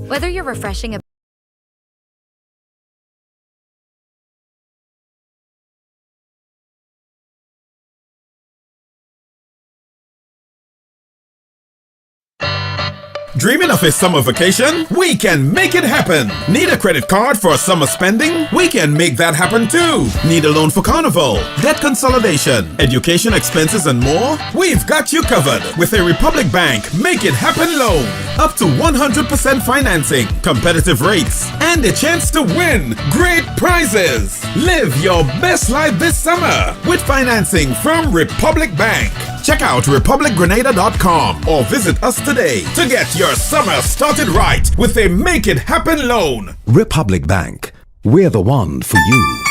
Whether you're refreshing a Dreaming of a summer vacation? We can make it happen. Need a credit card for summer spending? We can make that happen too. Need a loan for carnival, debt consolidation, education expenses and more? We've got you covered with a Republic Bank Make It Happen loan. Up to 100% financing, competitive rates, and a chance to win great prizes. Live your best life this summer with financing from Republic Bank. Check out republicgrenada.com or visit us today to get your summer started right with a Make It Happen loan. Republic Bank, we're the one for you.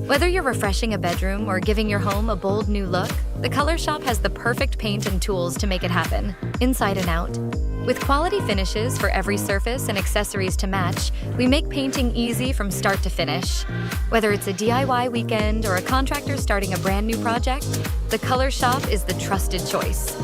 Whether you're refreshing a bedroom or giving your home a bold new look, the Color Shop has the perfect paint and tools to make it happen, inside and out. With quality finishes for every surface and accessories to match, we make painting easy from start to finish. Whether it's a DIY weekend or a contractor starting a brand new project, the Color Shop is the trusted choice.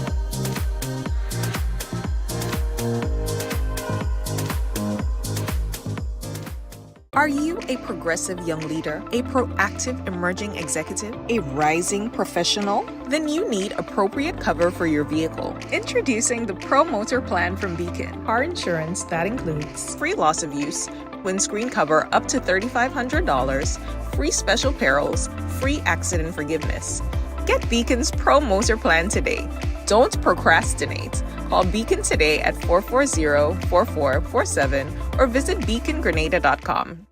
Are you a progressive young leader, a proactive emerging executive, a rising professional? Then you need appropriate cover for your vehicle. Introducing the Pro Motor Plan from Beacon. Car insurance that includes free loss of use, windscreen cover up to $3,500, free special perils, free accident forgiveness. Get Beacon's Pro Motor Plan today. Don't procrastinate. Call Beacon today at 440-4447 or visit beacongrenada.com.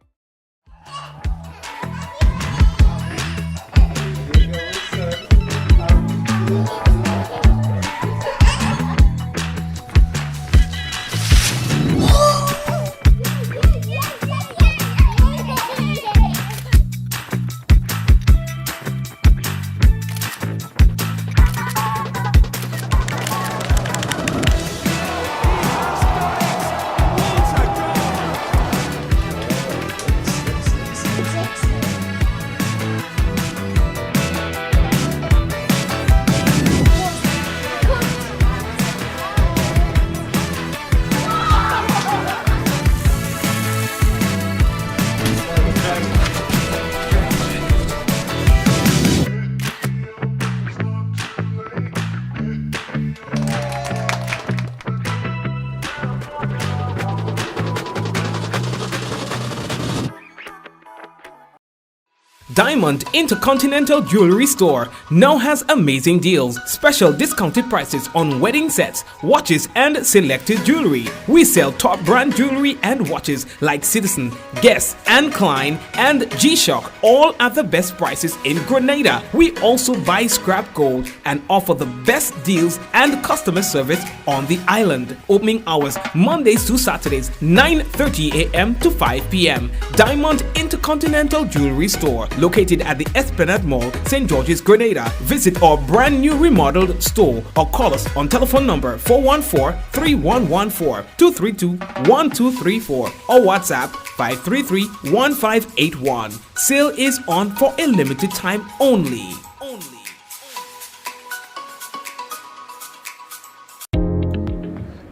Diamond Intercontinental Jewelry Store now has amazing deals, special discounted prices on wedding sets, watches and selected jewelry. We sell top brand jewelry and watches like Citizen, Guess and Klein and G-Shock, all at the best prices in Grenada. We also buy scrap gold and offer the best deals and customer service on the island. Opening hours Mondays to Saturdays 9:30 a.m. to 5 p.m. Diamond Intercontinental Jewelry Store, located at the Esplanade Mall, St. George's, Grenada. Visit our brand new remodeled store or call us on telephone number 414-3114, 232-1234 or WhatsApp 533-1581. Sale is on for a limited time only.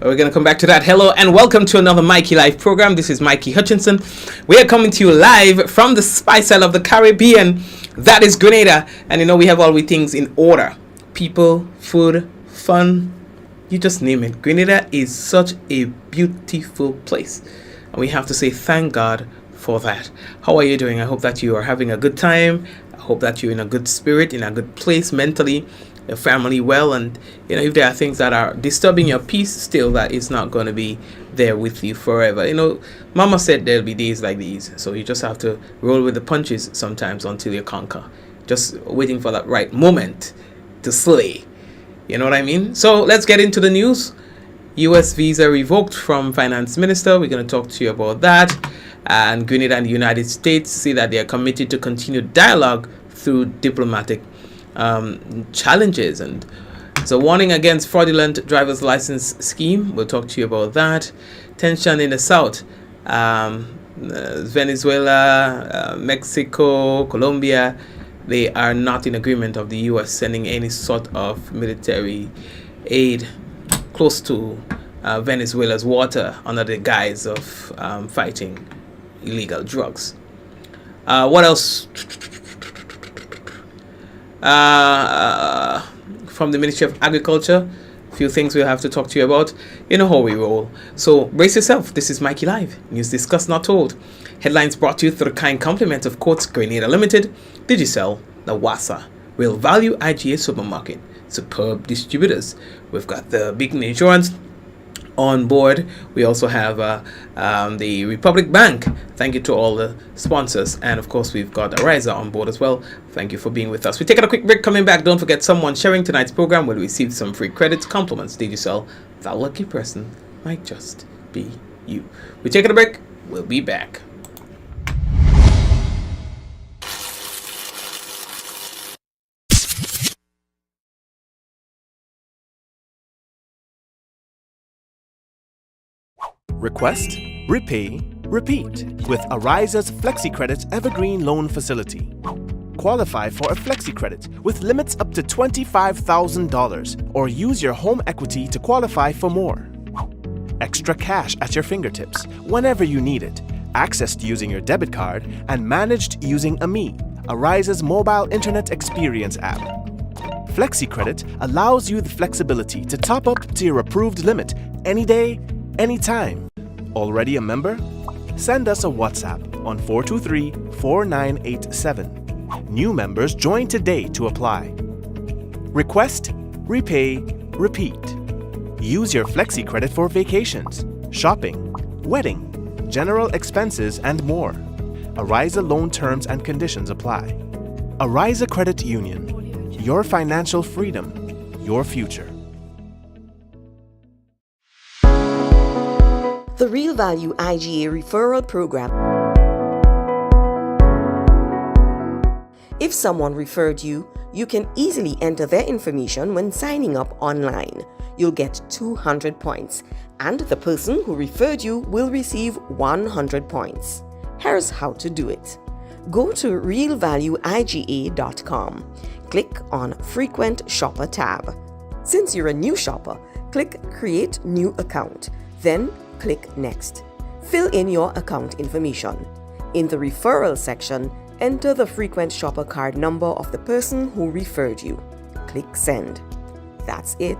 We're going to come back to that. Hello and welcome to another Mikey Live program. This is Mikey Hutchinson. We are coming to you live from the Spice Isle of the Caribbean. That is Grenada. And you know, we have all the things in order. People, food, fun, you just name it. Grenada is such a beautiful place. And we have to say thank God for that. How are you doing? I hope that you are having a good time. I hope that you're in a good spirit, in a good place mentally. Your family well, and you know, if there are things that are disturbing your peace still, that is not going to be there with you forever. You know, Mama said there'll be days like these, so you just have to roll with the punches sometimes until you conquer, just waiting for that right moment to slay. You know what I mean? So let's get into the news. US visa revoked from Finance Minister. We're going to talk to you about that. And Grenada and the United States say that they are committed to continued dialogue through diplomatic challenges, and it's a warning against fraudulent driver's license scheme. We'll talk to you about that. Tension in the south, Venezuela, Mexico, Colombia, they are not in agreement of the US sending any sort of military aid close to Venezuela's water under the guise of fighting illegal drugs. What else? From the Ministry of Agriculture, a few things we'll have to talk to you about. You know how we roll. So brace yourself. This is Mikey Live. News discussed, not told. Headlines brought to you through the kind compliment of Courts Grenada Limited, Digicel, Nawasa, Real Value IGA Supermarket, superb distributors. We've got the Big Insurance on board. We also have the Republic Bank. Thank you to all the sponsors, and of course we've got Ariza on board as well. Thank you for being with us. We're taking a quick break. Coming back, don't forget someone sharing tonight's program will receive some free credits, compliments. Did you sell? That lucky person might just be you. We're taking a break. We'll be back. Request, repay, repeat with Ariza's FlexiCredit Evergreen Loan Facility. Qualify for a FlexiCredit with limits up to $25,000 or use your home equity to qualify for more. Extra cash at your fingertips whenever you need it, accessed using your debit card and managed using AMI, Ariza's mobile internet experience app. FlexiCredit allows you the flexibility to top up to your approved limit any day, anytime. Already a member? Send us a WhatsApp on 423-4987. New members join today to apply. Request, repay, repeat. Use your FlexiCredit for vacations, shopping, wedding, general expenses, and more. Ariza loan terms and conditions apply. Ariza Credit Union. Your financial freedom, your future. The Real Value IGA Referral Program. If someone referred you, you can easily enter their information when signing up online. You'll get 200 points, and the person who referred you will receive 100 points. Here's how to do it. Go to realvalueiga.com. Click on Frequent Shopper tab. Since you're a new shopper, click Create New Account. Then click Next. Fill in your account information. In the referral section, enter the frequent shopper card number of the person who referred you. Click Send. That's it.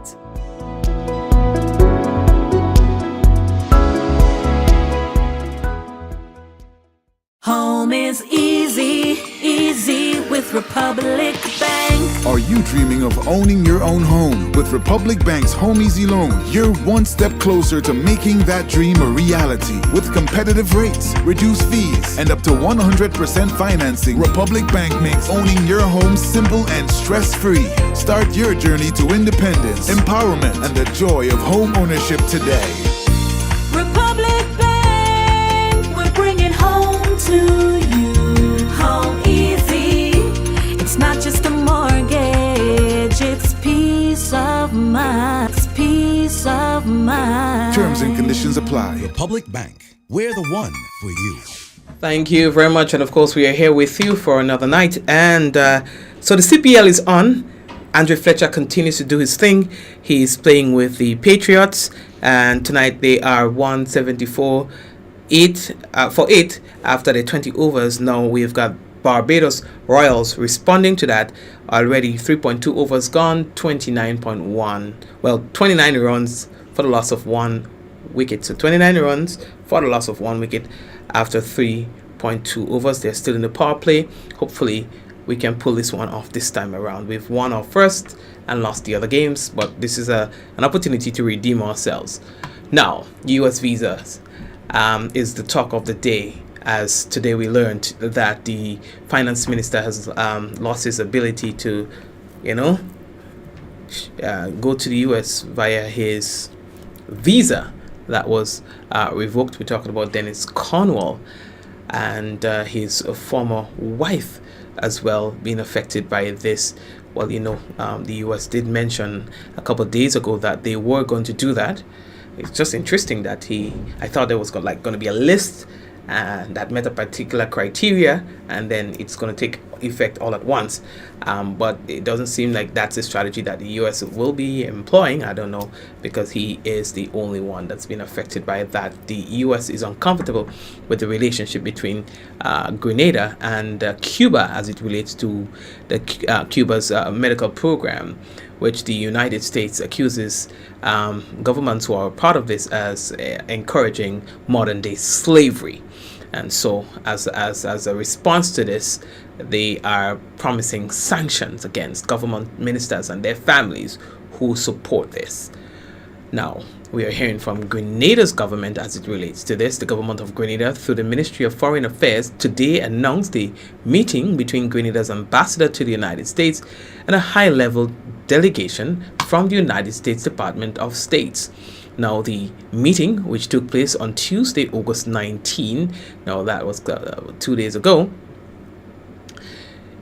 Home is easy, easy with Republic Bank. Are you dreaming of owning your own home? With Republic Bank's Home Easy Loan, you're one step closer to making that dream a reality. With competitive rates, reduced fees, and up to 100% financing, Republic Bank makes owning your home simple and stress-free. Start your journey to independence, empowerment, and the joy of home ownership today. Republic Bank, we're bringing home to you. Home easy. It's not just a mortgage, it's peace of mind. It's peace of mind. Terms and conditions apply. Republic Bank. We're the one for you. Thank you very much, and of course we are here with you for another night. And so the CPL is on. Andre Fletcher continues to do his thing. He's playing with the Patriots, and tonight they are 174 for 8 after the 20 overs. Now we've got Barbados Royals responding to that. Already 3.2 overs gone, 29.1. Well, 29 runs for the loss of 1 wicket. So 29 runs for the loss of 1 wicket after 3.2 overs. They're still in the power play. Hopefully we can pull this one off this time around. We've won our first and lost the other games, but this is an opportunity to redeem ourselves. Now, US visas is the talk of the day, as today we learned that the finance minister has lost his ability to, go to the US via his visa that was revoked. We're talking about Dennis Cornwall and his former wife as well being affected by this. Well, the US did mention a couple of days ago that they were going to do that. It's just interesting that I thought there was going to be a list, that met a particular criteria, and then it's going to take effect all at once. But it doesn't seem like that's a strategy that the US will be employing. I don't know, because he is the only one that's been affected by that. The US is uncomfortable with the relationship between Grenada and Cuba as it relates to the Cuba's medical program, which the United States accuses governments who are part of this as encouraging modern day slavery. And so as a response to this, they are promising sanctions against government ministers and their families who support this. Now, we are hearing from Grenada's government as it relates to this. The government of Grenada, through the Ministry of Foreign Affairs, today announced a meeting between Grenada's ambassador to the United States and a high-level delegation from the United States Department of State. Now, the meeting, which took place on Tuesday, August 19, now that was 2 days ago,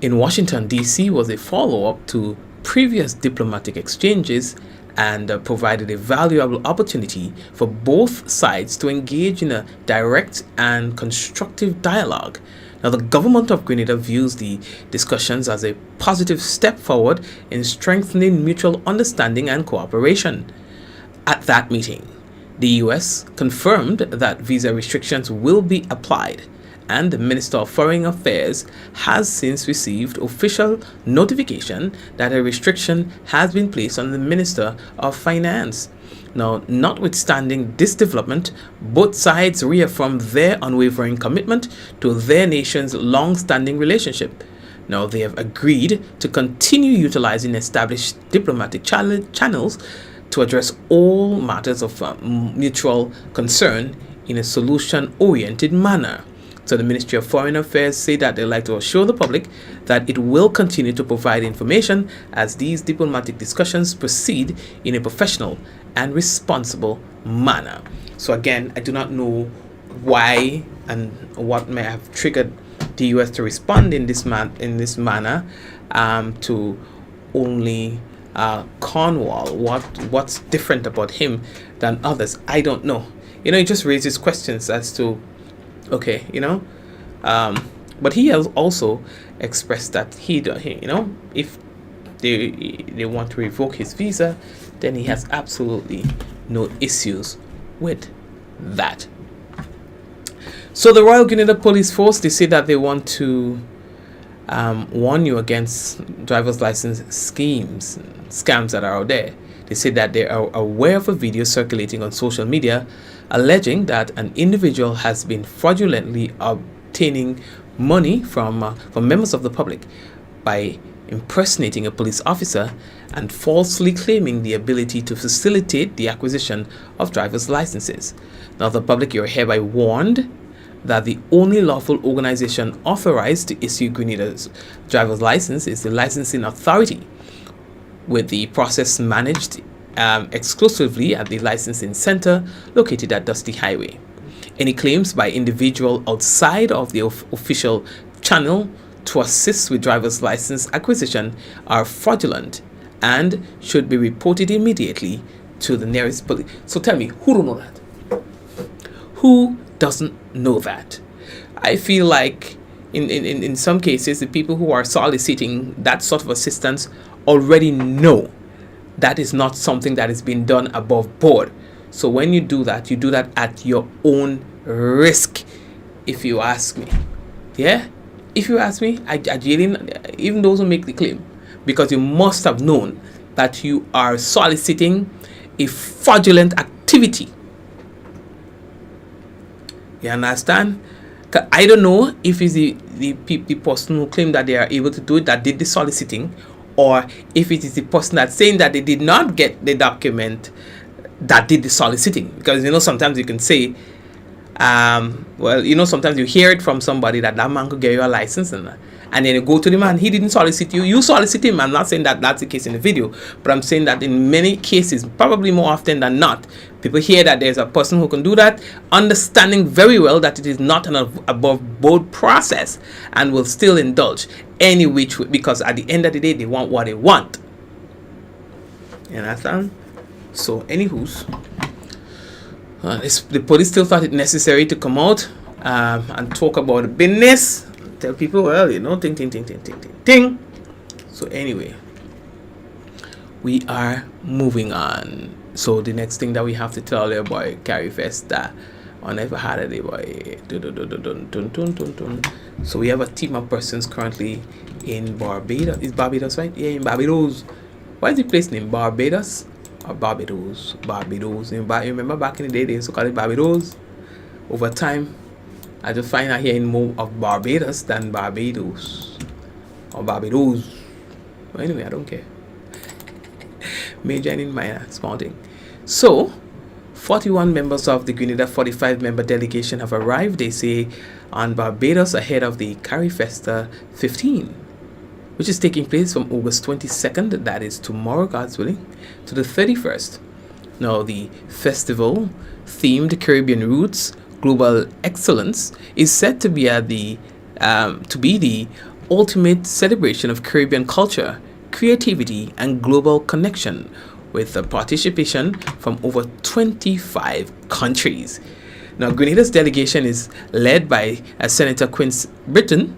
in Washington, D.C., was a follow-up to previous diplomatic exchanges and provided a valuable opportunity for both sides to engage in a direct and constructive dialogue. Now, the government of Grenada views the discussions as a positive step forward in strengthening mutual understanding and cooperation. At that meeting, the U.S. confirmed that visa restrictions will be applied, and the Minister of Foreign Affairs has since received official notification that a restriction has been placed on the Minister of Finance. Now, notwithstanding this development, both sides reaffirmed their unwavering commitment to their nation's long-standing relationship. Now, they have agreed to continue utilizing established diplomatic channels to address all matters of mutual concern in a solution-oriented manner. So the Ministry of Foreign Affairs say that they'd like to assure the public that it will continue to provide information as these diplomatic discussions proceed in a professional and responsible manner. So again, I do not know why and what may have triggered the US to respond in this manner to only Cornwall. What's different about him than others? I don't know. It just raises questions as to, okay, but he has also expressed that he if they want to revoke his visa, then he has absolutely no issues with that. So the Royal Grenada Police Force, they say that they want to warn you against driver's license scams that are out there. They say that they are aware of a video circulating on social media alleging that an individual has been fraudulently obtaining money from members of the public by impersonating a police officer and falsely claiming the ability to facilitate the acquisition of driver's licenses. Now, the public, you're hereby warned that the only lawful organization authorized to issue Grenada's driver's license is the licensing authority, with the process managed exclusively at the licensing center located at Dusty Highway. Any claims by individual outside of the official channel to assist with driver's license acquisition are fraudulent and should be reported immediately to the nearest police. So tell me, who don't know that? Who doesn't know that? I feel like in some cases, the people who are soliciting that sort of assistance already know that is not something that is being done above board. So when you do that at your own risk, if you ask me. Yeah? If you ask me, I even those who make the claim, because you must have known that you are soliciting a fraudulent activity. You understand? I don't know if it's the person who claimed that they are able to do it that did the soliciting, or if it is the person that's saying that they did not get the document that did the soliciting. Because sometimes you can say, sometimes you hear it from somebody that man could get you a license, and then you go to the man, he didn't solicit you, you solicit him. I'm not saying that that's the case in the video, but I'm saying that in many cases, probably more often than not, people hear that there's a person who can do that, understanding very well that it is not an above board process, and will still indulge any which way, because at the end of the day, they want what they want. You understand? So, anywho's, the police still thought it necessary to come out and talk about the business. Tell people, well, you know, ting. So anyway, we are moving on. So the next thing that we have to tell you about Carry Festa on every holiday, boy. So we have a team of persons currently in Barbados. Is Barbados right? Yeah, in Barbados. What is the place name? Barbados or Barbados? Barbados. You remember back in the day they used to call it Barbados. Over time, I just find out hearing more of Barbados than Barbados or Barbados. But anyway, I don't care. Major and minor, small thing. So, 41 members of the Grenada 45-member delegation have arrived, they say, on Barbados ahead of the Carry Festa 15, which is taking place from August 22nd, that is tomorrow, God's willing, to the 31st. Now, the festival, themed Caribbean Roots, Global Excellence, is said to be the ultimate celebration of Caribbean culture, creativity, and global connection, with a participation from over 25 countries. Now, Grenada's delegation is led by Senator Quince Britton,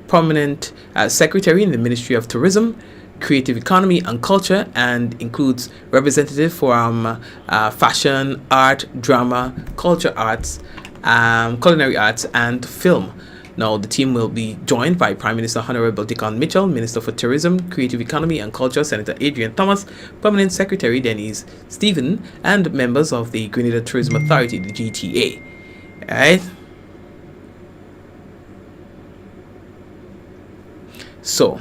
prominent secretary in the Ministry of Tourism, Creative Economy and Culture, and includes representatives from fashion, art, drama, culture arts, culinary arts, and film. Now, the team will be joined by Prime Minister Honorable Dickon Mitchell, Minister for Tourism, Creative Economy and Culture, Senator Adrian Thomas, Permanent Secretary Denise Stephen, and members of the Grenada Tourism Authority, the GTA. Alright? So,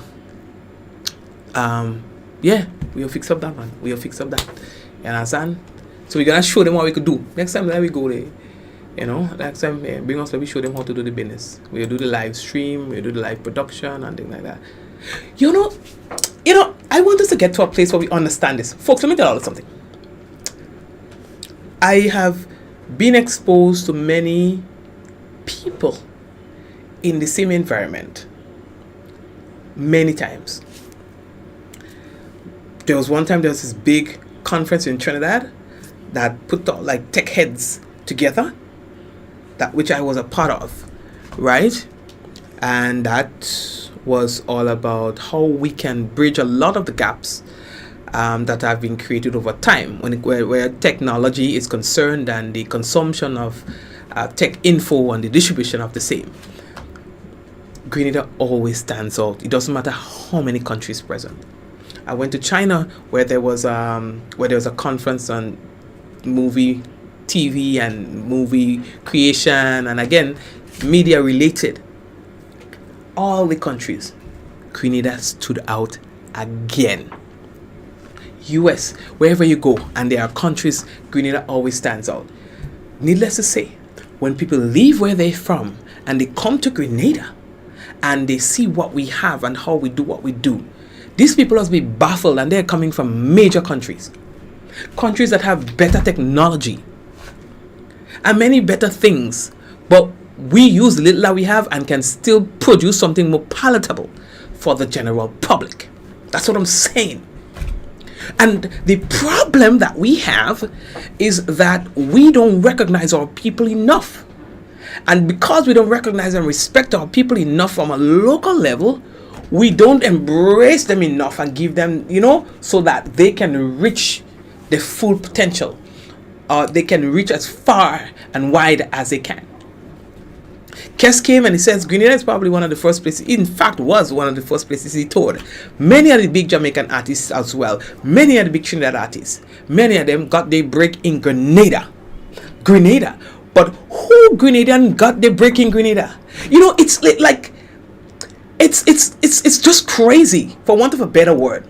yeah, we'll fix up that, man. We'll fix up that. You understand? So we're gonna show them what we could do. Next time, let we go there. You know, next time, bring us, let me show them how to do the business. We'll do the live stream, we'll do the live production and things like that. You know, I want us to get to a place where we understand this. Folks, let me tell you something. I have been exposed to many people in the same environment many times. There was one time there was this big conference in Trinidad that put like tech heads together, that which I was a part of, right? And that was all about how we can bridge a lot of the gaps that have been created over time where technology is concerned, and the consumption of tech info and the distribution of the same. Grenada always stands out. It doesn't matter how many countries present. I went to China where there was a conference on movie, TV and movie creation, and again, media related. All the countries, Grenada stood out again. US, wherever you go, and there are countries, Grenada always stands out. Needless to say, when people leave where they're from and they come to Grenada and they see what we have and how we do what we do, these people must be baffled, and they're coming from major countries that have better technology and many better things, but we use the little that we have and can still produce something more palatable for the general public. That's what I'm saying. And the problem that we have is that we don't recognize our people enough. And because we don't recognize and respect our people enough from a local level, we don't embrace them enough and give them, so that they can reach the full potential. They can reach as far and wide as they can. Kes came and he says Grenada is probably one of the first places, in fact was one of the first places he toured. Many of the big Jamaican artists as well, many of the big Trinidad artists, many of them got their break in Grenada. But who Grenadian got their break in Grenada? It's like, it's just crazy, for want of a better word,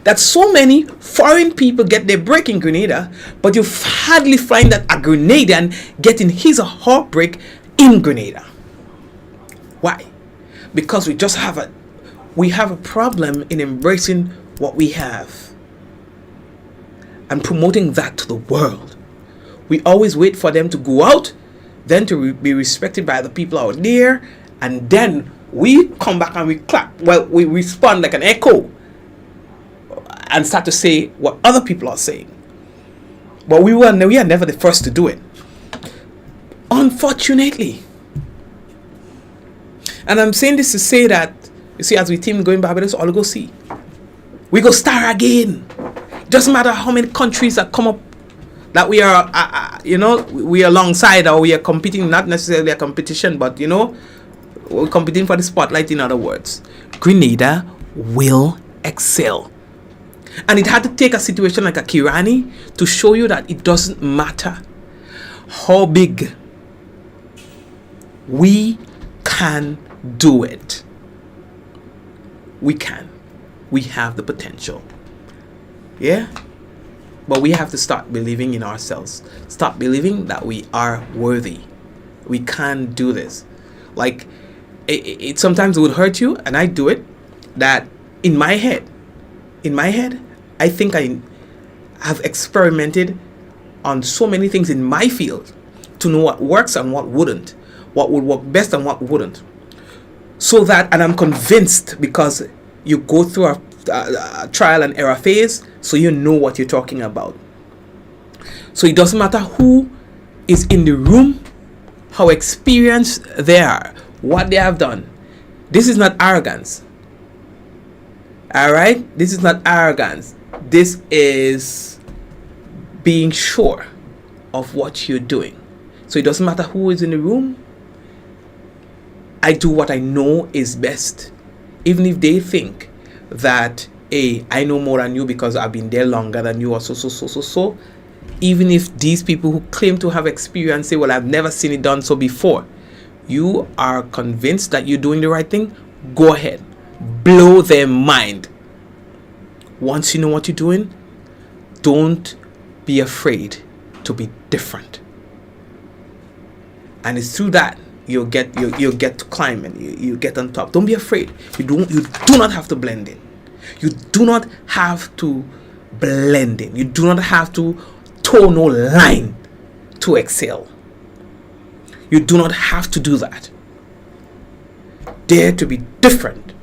that so many foreign people get their break in Grenada, but you hardly find that a Grenadian getting his or her break in Grenada. Why? Because we have a problem in embracing what we have and promoting that to the world. We always wait for them to go out, then to be respected by the people out there, and then we come back and we clap. Well, we respond like an echo and start to say what other people are saying. But we are never the first to do it. Unfortunately, And I'm saying this to say that, you see, as we team going Barbados, all go see. We go star again. It doesn't matter how many countries that come up that we are, we are alongside, or we are competing, not necessarily a competition, but, we're competing for the spotlight, in other words. Grenada will excel. And it had to take a situation like a Kirani to show you that it doesn't matter how big, we can do it. We can. We have the potential. Yeah? But we have to start believing in ourselves. Start believing that we are worthy. We can do this. Like, it sometimes would hurt you, and I do it, that in my head, I think I have experimented on so many things in my field to know what works and what wouldn't, what would work best and what wouldn't. So that, and I'm convinced, because you go through a trial and error phase, so you know what you're talking about. So it doesn't matter who is in the room, how experienced they are, what they have done. This is not arrogance. Alright? This is not arrogance. This is being sure of what you're doing. So it doesn't matter who is in the room. I do what I know is best. Even if they think that, hey, I know more than you because I've been there longer than you, or so. Even if these people who claim to have experience say, well, I've never seen it done so before. You are convinced that you're doing the right thing, go ahead. Blow their mind. Once you know what you're doing, don't be afraid to be different. And it's through that you'll get to climb, and you get on top. Don't be afraid. You do not have to blend in. You do not have to blend in. You do not have to toe no line to excel. You do not have to do that. Dare to be different.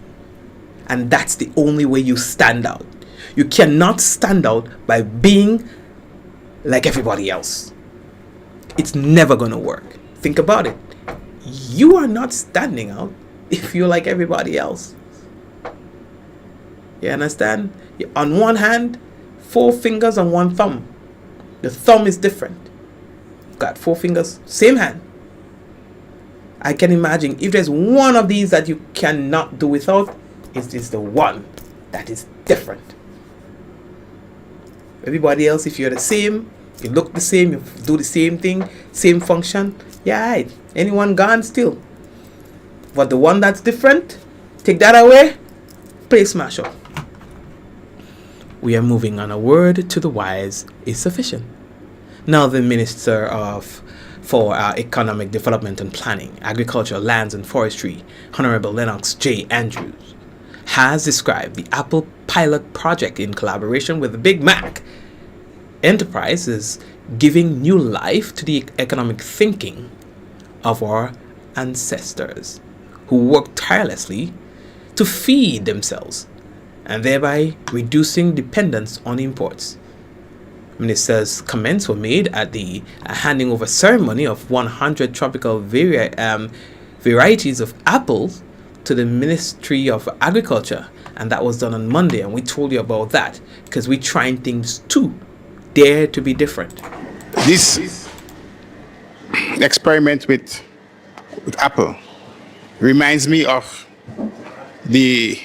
And that's the only way you stand out. You cannot stand out by being like everybody else. It's never going to work. Think about it. You are not standing out if you're like everybody else. You understand? On one hand, 4 fingers on one thumb. The thumb is different. Got 4 fingers, same hand. I can imagine if there's one of these that you cannot do without, it is the one that is different. Everybody else, if you're the same, you look the same, you do the same thing, same function, yeah, right. Anyone gone still. But the one that's different, take that away, play smash up. We are moving on. A word to the wise is sufficient. Now the Minister for Economic Development and Planning, Agriculture, Lands and Forestry, Honorable Lennox J. Andrews, has described the Apple pilot project in collaboration with the Big Mac enterprise as giving new life to the economic thinking of our ancestors who worked tirelessly to feed themselves and thereby reducing dependence on imports. Minister's comments were made at the handing over ceremony of 100 tropical varieties of apples to the Ministry of Agriculture, and that was done on Monday, and we told you about that because we're trying things too. Dare to be different. This experiment with Apple reminds me of the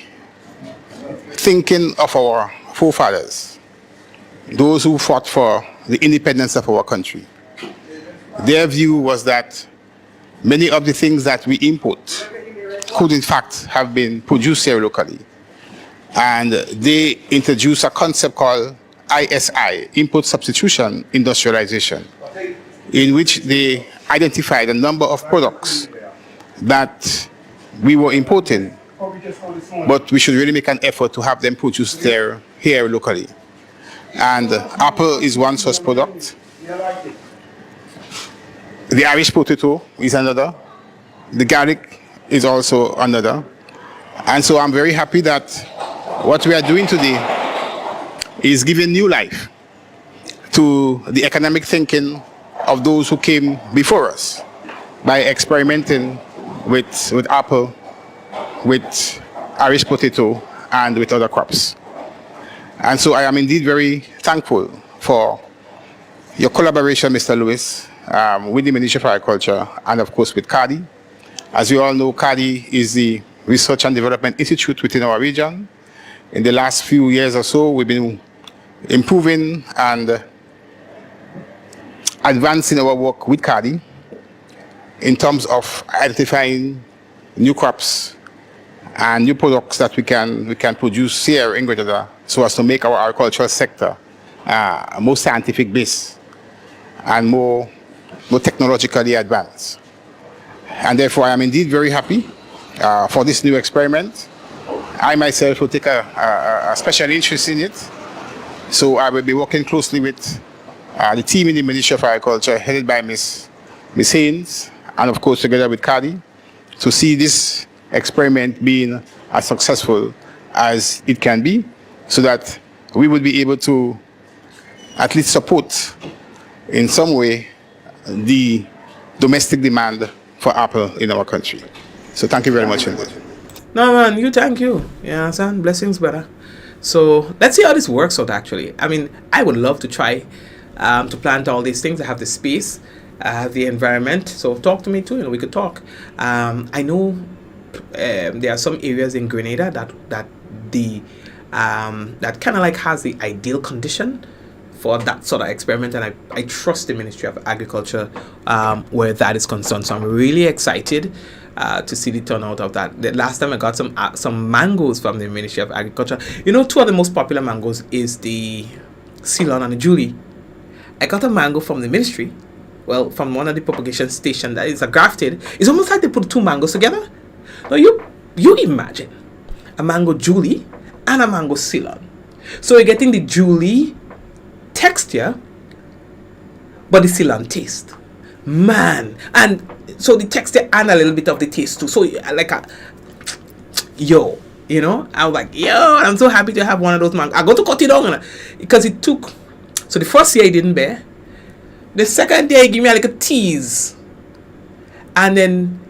thinking of our forefathers, those who fought for the independence of our country. Their view was that many of the things that we import could in fact have been produced here locally. And they introduced a concept called ISI, Import Substitution Industrialization, in which they identified a number of products that we were importing, but we should really make an effort to have them produced here locally. And Apple is one such product. The Irish potato is another. The garlic is also another. And so I'm very happy that what we are doing today is giving new life to the economic thinking of those who came before us by experimenting with Apple with Irish potato and with other crops. And so I am indeed very thankful for your collaboration, Mr. Lewis, with the Ministry of Agriculture and, of course, with CADI. As we all know, CADI is the Research and Development Institute within our region. In the last few years or so, we've been improving and advancing our work with CADI in terms of identifying new crops and new products that we can produce here in Grenada so as to make our agricultural sector more scientific based and more technologically advanced. And therefore, I am indeed very happy for this new experiment. I myself will take a special interest in it. So I will be working closely with the team in the Ministry of Agriculture headed by Ms. Haynes, and of course together with CADI, to see this experiment being as successful as it can be, so that we would be able to at least support in some way the domestic demand for apple in our country. So thank you very much indeed. No, man, you thank you. You understand? Blessings, brother. So let's see how this works out, actually. I mean, I would love to try to plant all these things. I have the space, I have the environment. So talk to me too, we could talk. I know there are some areas in Grenada that kind of like has the ideal condition for that sort of experiment, and I trust the Ministry of Agriculture where that is concerned. So I'm really excited to see the turnout of that. The last time I got some mangoes from the Ministry of Agriculture. You know, two of the most popular mangoes is the Ceylon and the Julie. I got a mango from the ministry, well, from one of the propagation stations that is a grafted. It's almost like they put two mangoes together. Now you imagine a mango Julie and a mango Ceylon. So you're getting the Julie texture, but the Ceylon taste. Man, and so the texture and a little bit of the taste too. So like I was like, I'm so happy to have one of those mangoes. I got to cut it down because it took. So the first year he didn't bear. The second year he gave me like a tease, and then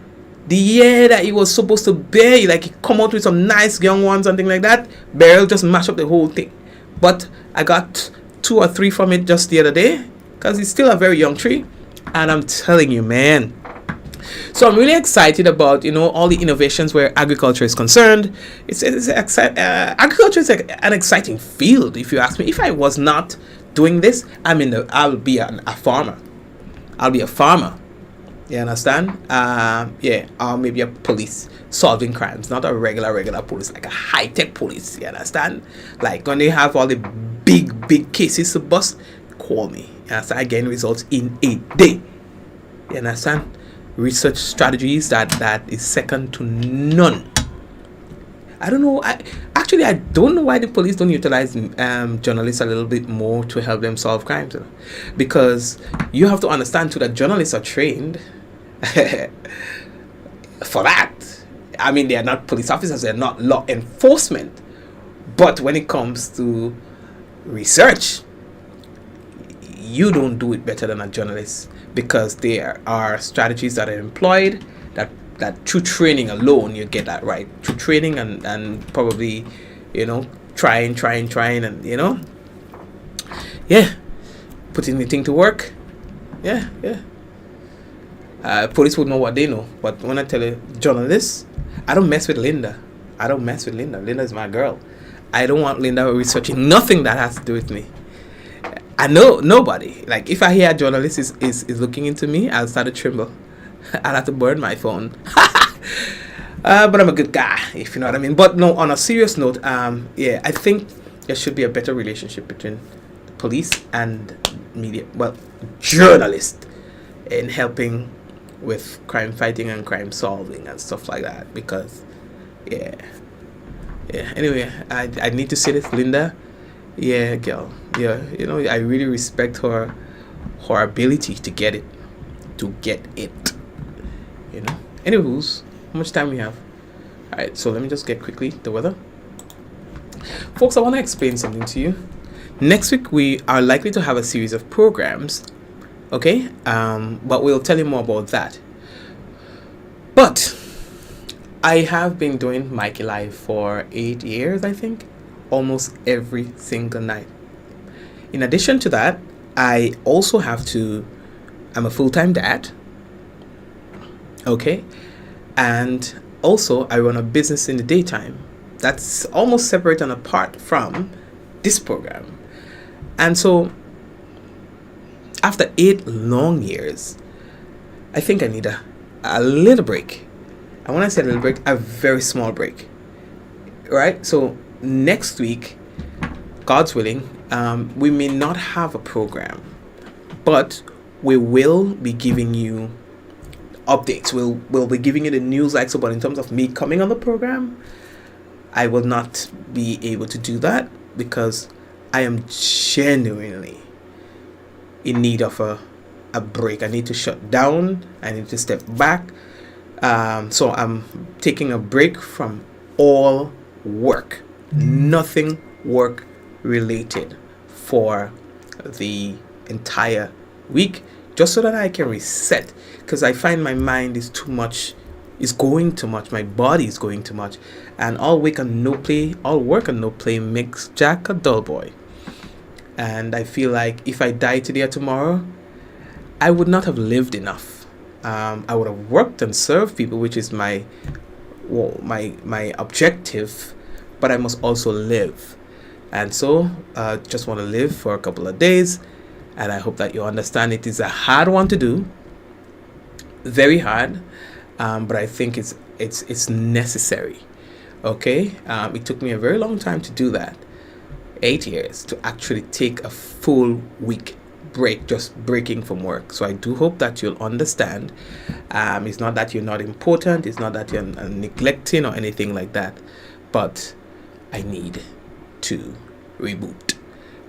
the year that he was supposed to bear, like he come out with some nice young ones and things like that. Beryl just mash up the whole thing. But I got 2 or 3 from it just the other day because it's still a very young tree, and I'm telling you, man. So I'm really excited about all the innovations where agriculture is concerned. Agriculture is an exciting field, if you ask me. If I was not doing this, I'll be a farmer. I'll be a farmer. You understand? Or maybe a police solving crimes, not a regular police, like a high-tech police. You understand? Like when they have all the big cases to bust, call me. You understand? I get results in a day. You understand? Research strategies that is second to none. I don't know. I don't know why the police don't utilize journalists a little bit more to help them solve crimes. Because you have to understand too that journalists are trained for that. I mean, they are not police officers. They're not law enforcement. But when it comes to research, you don't do it better than a journalist, because there are strategies that are employed that through training alone you get that right. Through training and probably trying and putting the thing to work. Police would know what they know, but when I tell you journalists, I don't mess with Linda. Linda is my girl. I don't want Linda researching nothing that has to do with me. I know nobody. Like if I hear a journalist is looking into me, I'll start to tremble. I'll have to burn my phone. But I'm a good guy, if you know what I mean. But no, on a serious note, I think there should be a better relationship between police and media. Well, journalists in helping with crime fighting and crime solving and stuff like that. Because, Anyway, I need to say this, Linda. Yeah, girl. Yeah, I really respect her ability to get it. Anyways, how much time we have? Alright, so let me just get quickly the weather. Folks, I want to explain something to you. Next week we are likely to have a series of programs. Okay? But we'll tell you more about that. But I have been doing Mikey Live for 8 years, I think, almost every single night. In addition to that, I also I'm a full-time dad, okay, and also I run a business in the daytime that's almost separate and apart from this program. And so after 8 long years, I think I need a little break. And when I say a little break, a very small break, right? So next week, God's willing, we may not have a program, but we will be giving you updates. We'll be giving you the news like so. But in terms of me coming on the program, I will not be able to do that because I am genuinely in need of a break. I need to shut down. I need to step back. So I'm taking a break from all work, nothing work related for the entire week, just so that I can reset, because I find my mind is going too much, my body is going too much, and all work and no play makes Jack a dull boy. And I feel like if I die today or tomorrow, I would not have lived enough. I would have worked and served people, which is my objective, but I must also live. And so just want to live for a couple of days, and I hope that you understand it is a hard one to do, very hard, but I think it's necessary. Okay, it took me a very long time to do that, 8 years, to actually take a full week break, just breaking from work. So I do hope that you'll understand. It's not that you're not important, it's not that you're neglecting or anything like that, but I need to reboot.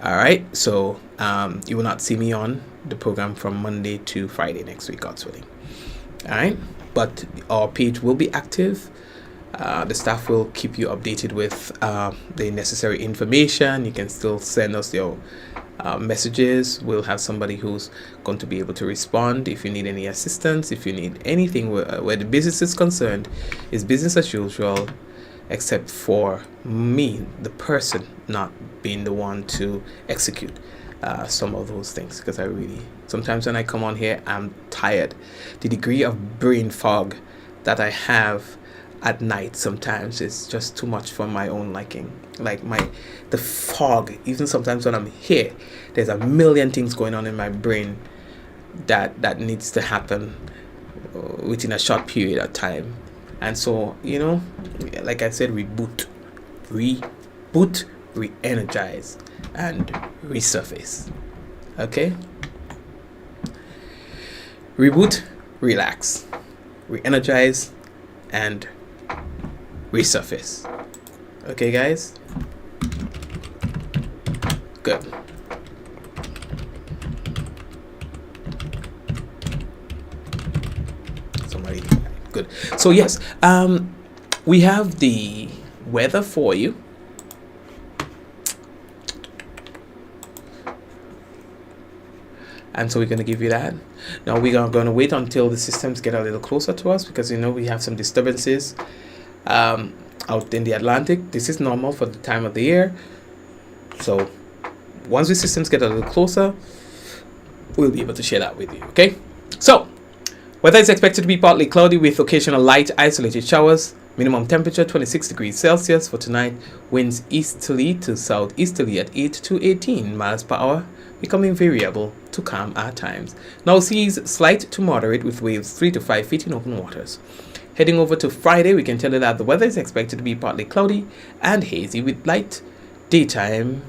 All right, so you will not see me on the program from Monday to Friday next week, God's willing. All right, but our page will be active. The staff will keep you updated with the necessary information. You can still send us your messages. We'll have somebody who's going to be able to respond if you need any assistance, if you need anything where the business is concerned. It's business as usual, except for me, the person, not being the one to execute some of those things, because sometimes when I come on here, I'm tired. The degree of brain fog that I have at night sometimes is just too much for my own liking. Like the fog, even sometimes when I'm here, there's a million things going on in my brain that needs to happen within a short period of time. And so, like I said, reboot, re-energize, and resurface. Okay? Reboot, relax, re-energize, and resurface. Okay, guys? Good. Good. So yes, we have the weather for you. And so we're going to give you that. Now we are going to wait until the systems get a little closer to us, because we have some disturbances out in the Atlantic. This is normal for the time of the year. So once the systems get a little closer, we'll be able to share that with you. Okay? So weather is expected to be partly cloudy with occasional light isolated showers. Minimum temperature 26 degrees Celsius for tonight. Winds easterly to southeasterly at 8 to 18 miles per hour, becoming variable to calm at times. Now seas slight to moderate with waves 3 to 5 feet in open waters. Heading over to Friday, we can tell you that the weather is expected to be partly cloudy and hazy with light daytime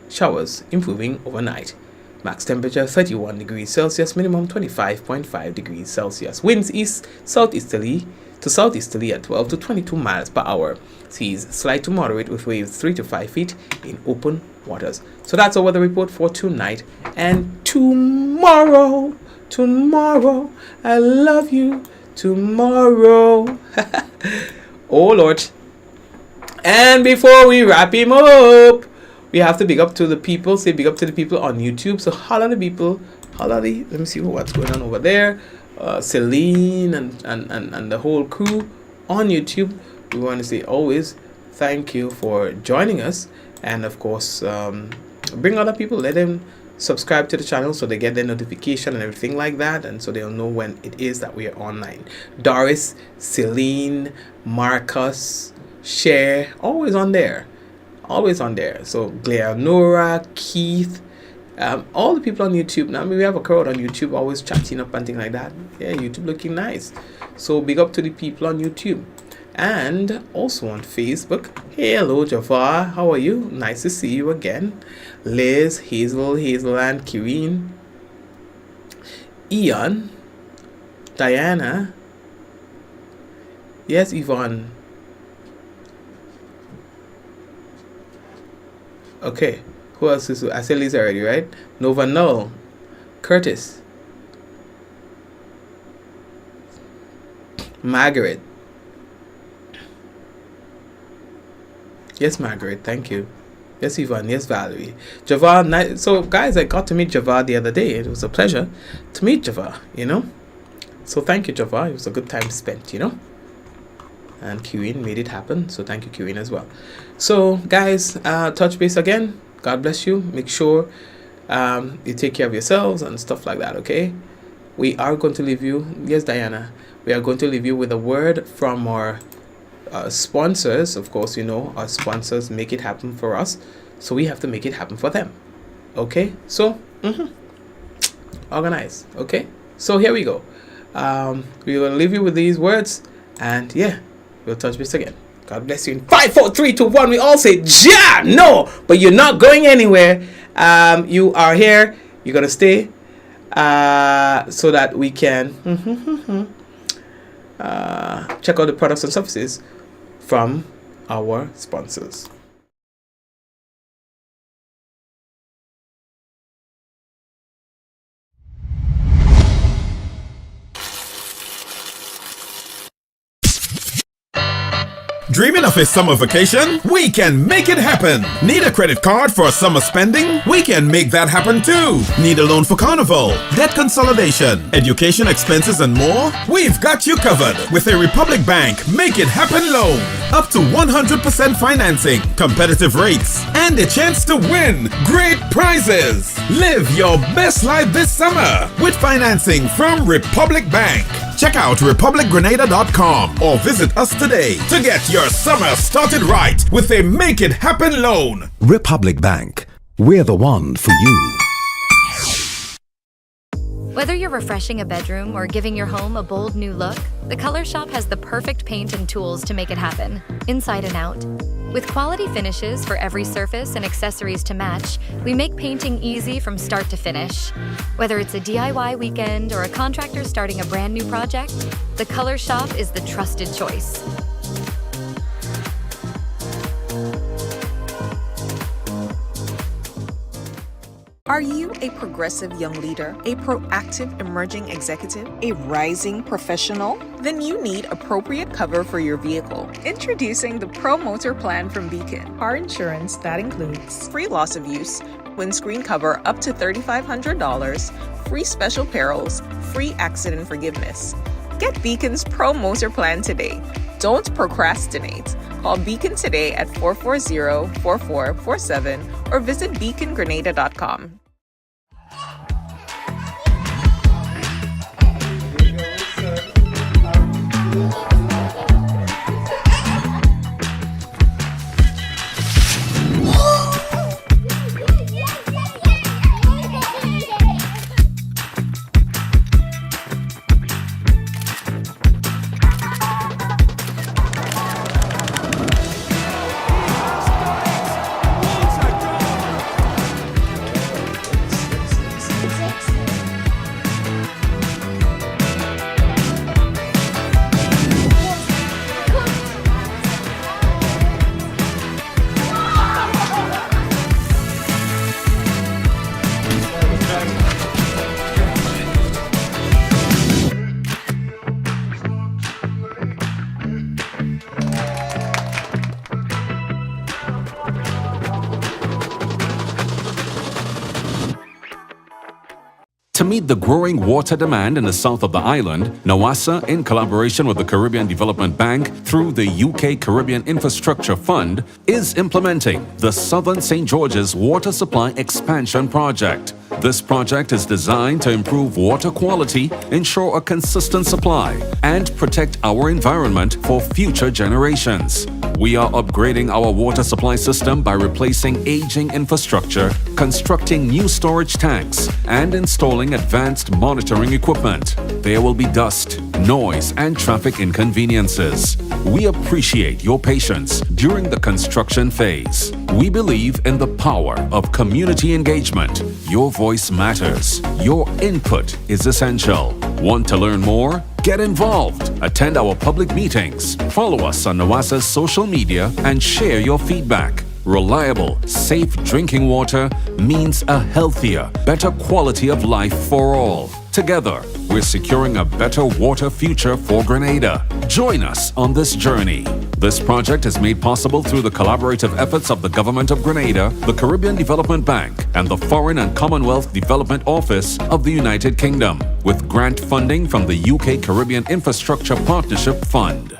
showers improving overnight. Max temperature 31 degrees Celsius, minimum 25.5 degrees Celsius. Winds east southeasterly to southeasterly at 12 to 22 miles per hour. Seas slight to moderate with waves 3 to 5 feet in open waters. So that's our weather report for tonight and tomorrow. Tomorrow, I love you. Tomorrow. Oh Lord. And before we wrap him up, we have to big up to the people. Say big up to the people on YouTube. So holla the people. Let me see what's going on over there. Celine and the whole crew. on YouTube, we want to say always thank you for joining us. And of course, bring other people, let them subscribe to the channel so they get their notification and everything like that, and so they'll know when it is that we are online. Doris, Celine, Marcus, Cher, always on there. So Gleonora, Keith, all the people on YouTube. Now, I mean, we have a crowd on YouTube always chatting up and things like that. Yeah, YouTube looking nice. So big up to the people on YouTube. And also on Facebook. Hey, hello Jafar, how are you? Nice to see you again. Liz, Hazel and Kireen, Ian, Diana, yes, Yvonne. Okay, who else is? I said Liz already, right? Nova Null, Curtis, Margaret. Yes, Margaret, thank you. Yes, Yvonne. Yes, Valerie. Javar. So, guys, I got to meet Javar the other day. It was a pleasure to meet Javar, So, thank you, Javar. It was a good time spent, And Kirin made it happen. So, thank you, Kirin, as well. So, guys, touch base again. God bless you. Make sure you take care of yourselves and stuff like that, okay? We are going to leave you. Yes, Diana. We are going to leave you with a word from our sponsors. Of course, our sponsors make it happen for us, so we have to make it happen for them. Okay, so organize. Okay, so here we go. We will leave you with these words, and yeah, we'll touch base again. God bless you. In 5, 4, 3, 2, 1. We all say ja. No, but you're not going anywhere. You are here. You're gonna stay, so that we can check out the products and services from our sponsors. Dreaming of a summer vacation? We can make it happen. Need a credit card for summer spending? We can make that happen too. Need a loan for carnival, debt consolidation, education expenses and more? We've got you covered with a Republic Bank Make It Happen loan. Up to 100% financing, competitive rates, and a chance to win great prizes. Live your best life this summer with financing from Republic Bank. Check out republicgrenada.com or visit us today to get your summer started right with a Make It Happen loan. Republic Bank. We're the one for you. Whether you're refreshing a bedroom or giving your home a bold new look, the Color Shop has the perfect paint and tools to make it happen, inside and out. With quality finishes for every surface and accessories to match, we make painting easy from start to finish. Whether it's a DIY weekend or a contractor starting a brand new project, the Color Shop is the trusted choice. Are you a progressive young leader, a proactive emerging executive, a rising professional? Then you need appropriate cover for your vehicle. Introducing the Pro Motor Plan from Beacon. Car insurance that includes free loss of use, windscreen cover up to $3,500, free special perils, free accident forgiveness. Get Beacon's Pro Motor Plan today. Don't procrastinate. Call Beacon today at 440-4447 or visit beacongrenada.com. To meet the growing water demand in the south of the island, NAWASA, in collaboration with the Caribbean Development Bank through the UK Caribbean Infrastructure Fund, is implementing the Southern St. George's Water Supply Expansion Project. This project is designed to improve water quality, ensure a consistent supply, and protect our environment for future generations. We are upgrading our water supply system by replacing aging infrastructure, constructing new storage tanks, and installing advanced monitoring equipment. There will be dust, noise, and traffic inconveniences. We appreciate your patience during the construction phase. We believe in the power of community engagement. Your voice matters. Your input is essential. Want to learn more? Get involved. Attend our public meetings. Follow us on NAWASA's social media and share your feedback. Reliable, safe drinking water means a healthier, better quality of life for all. Together, we're securing a better water future for Grenada. Join us on this journey. This project is made possible through the collaborative efforts of the Government of Grenada, the Caribbean Development Bank, and the Foreign and Commonwealth Development Office of the United Kingdom, with grant funding from the UK Caribbean Infrastructure Partnership Fund.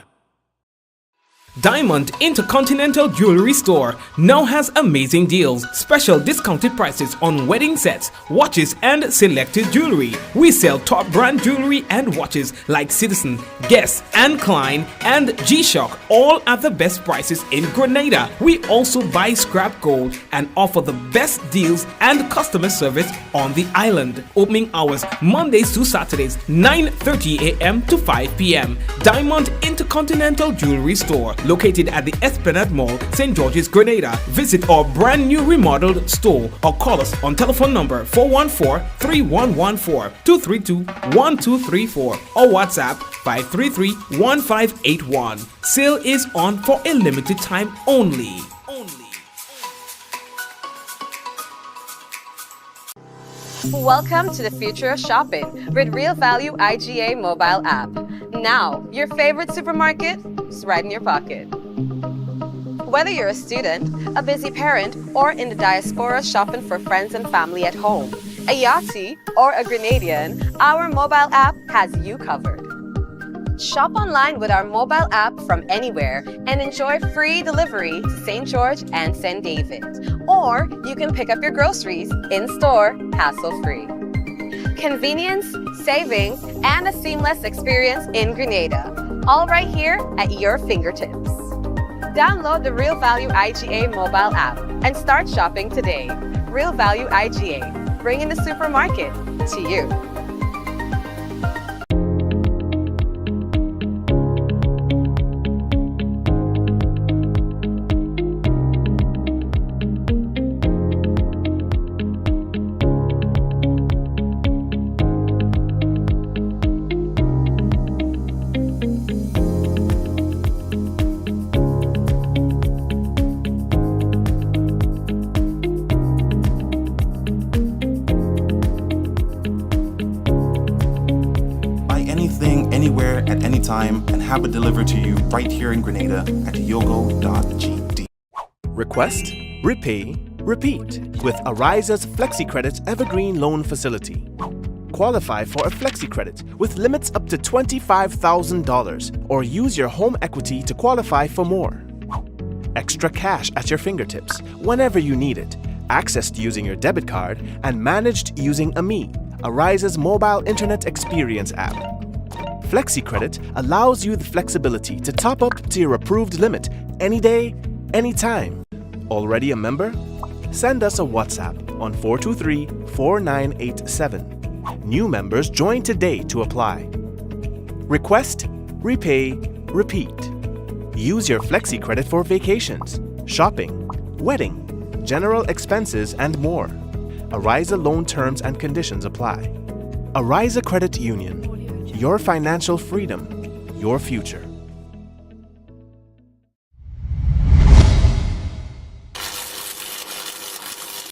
Diamond Intercontinental Jewelry Store now has amazing deals, special discounted prices on wedding sets, watches, and selected jewelry. We sell top brand jewelry and watches like Citizen, Guess, and Klein, and G-Shock, all at the best prices in Grenada. We also buy scrap gold and offer the best deals and customer service on the island. Opening hours Mondays to Saturdays, 9:30 a.m. to 5 p.m. Diamond Intercontinental Jewelry Store, located at the Esplanade Mall, St. George's, Grenada. Visit our brand new remodeled store or call us on telephone number 414-3114, 232-1234 or WhatsApp 533-1581. Sale is on for a limited time only. Welcome to the future of shopping with Real Value IGA mobile app. Now, your favorite supermarket is right in your pocket. Whether you're a student, a busy parent, or in the diaspora shopping for friends and family at home, a Yachty, or a Grenadian, our mobile app has you covered. Shop online with our mobile app from anywhere and enjoy free delivery to St. George and St. David. Or you can pick up your groceries in-store, hassle-free. Convenience, savings, and a seamless experience in Grenada. All right here at your fingertips. Download the Real Value IGA mobile app and start shopping today. Real Value IGA, bringing the supermarket to you. Anywhere at any time and have it delivered to you right here in Grenada at yogo.gd. Request, repay, repeat with Ariza's FlexiCredit Evergreen Loan Facility. Qualify for a FlexiCredit with limits up to $25,000 or use your home equity to qualify for more. Extra cash at your fingertips whenever you need it, accessed using your debit card and managed using AMI, Ariza's mobile internet experience app. FlexiCredit allows you the flexibility to top up to your approved limit any day, anytime. Already a member? Send us a WhatsApp on 423-4987. New members join today to apply. Request, repay, repeat. Use your FlexiCredit for vacations, shopping, wedding, general expenses, and more. Ariza loan terms and conditions apply. Ariza Credit Union. Your financial freedom, your future.